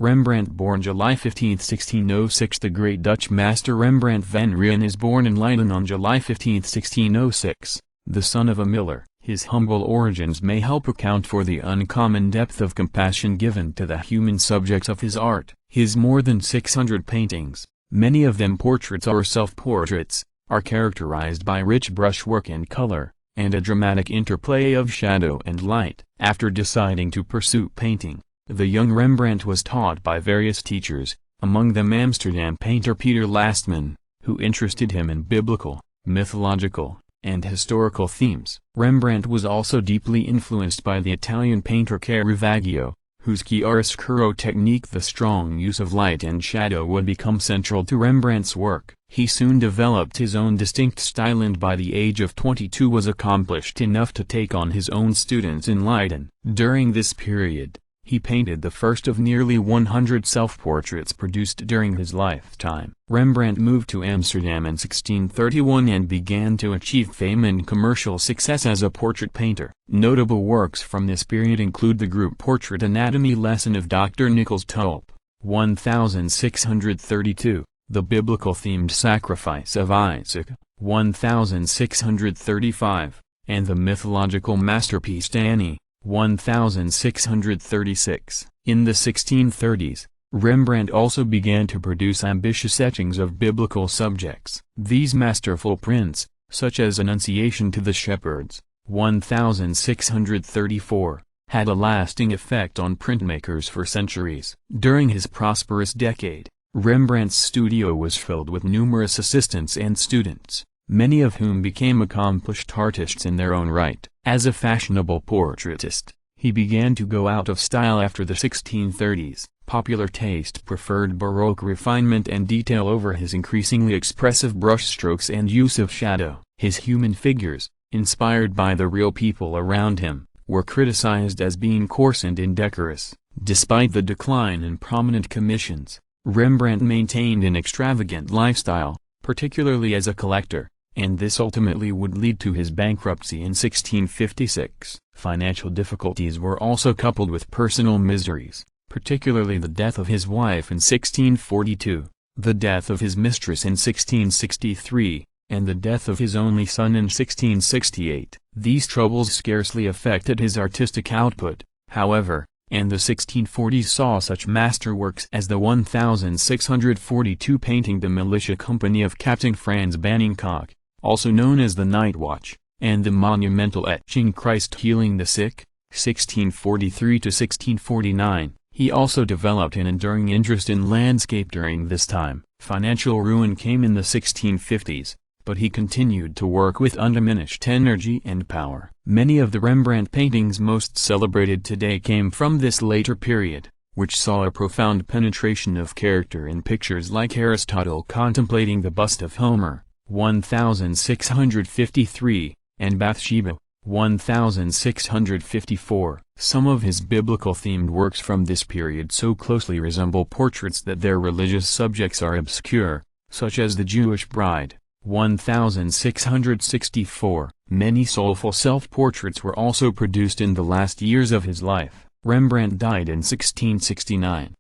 Rembrandt, born July 15, 1606. The great Dutch master Rembrandt van Rijn is born in Leiden on July 15, 1606, the son of a miller. His humble origins may help account for the uncommon depth of compassion given to the human subjects of his art. His more than 600 paintings, many of them portraits or self-portraits, are characterized by rich brushwork and color, and a dramatic interplay of shadow and light. After deciding to pursue painting, the young Rembrandt was taught by various teachers, among them Amsterdam painter Peter Lastman, who interested him in biblical, mythological, and historical themes. Rembrandt was also deeply influenced by the Italian painter Caravaggio, whose chiaroscuro technique, the strong use of light and shadow, would become central to Rembrandt's work. He soon developed his own distinct style and by the age of 22 was accomplished enough to take on his own students in Leiden. During this period, he painted the first of nearly 100 self-portraits produced during his lifetime. Rembrandt moved to Amsterdam in 1631 and began to achieve fame and commercial success as a portrait painter. Notable works from this period include the group portrait Anatomy Lesson of Dr. Nicholas Tulp, 1632, the biblical-themed Sacrifice of Isaac, 1635, and the mythological masterpiece Dani, 1636. In the 1630s, Rembrandt also began to produce ambitious etchings of biblical subjects. These masterful prints, such as Annunciation to the Shepherds, 1634, had a lasting effect on printmakers for centuries. During his prosperous decade, Rembrandt's studio was filled with numerous assistants and students, many of whom became accomplished artists in their own right. As a fashionable portraitist, he began to go out of style after the 1630s. Popular taste preferred Baroque refinement and detail over his increasingly expressive brushstrokes and use of shadow. His human figures, inspired by the real people around him, were criticized as being coarse and indecorous. Despite the decline in prominent commissions, Rembrandt maintained an extravagant lifestyle, particularly as a collector, and this ultimately would lead to his bankruptcy in 1656. Financial difficulties were also coupled with personal miseries, particularly the death of his wife in 1642, the death of his mistress in 1663, and the death of his only son in 1668. These troubles scarcely affected his artistic output, however, and the 1640s saw such masterworks as the 1642 painting The Militia Company of Captain Franz Banningcock, also known as The Night Watch, and the monumental etching Christ Healing the Sick, 1643 to 1649. He also developed an enduring interest in landscape during this time. Financial ruin came in the 1650s, but he continued to work with undiminished energy and power. Many of the Rembrandt paintings most celebrated today came from this later period, which saw a profound penetration of character in pictures like Aristotle contemplating the bust of Homer, 1653, and Bathsheba, 1654. Some of his biblical-themed works from this period so closely resemble portraits that their religious subjects are obscure, such as The Jewish Bride, 1664. Many soulful self-portraits were also produced in the last years of his life. Rembrandt died in 1669.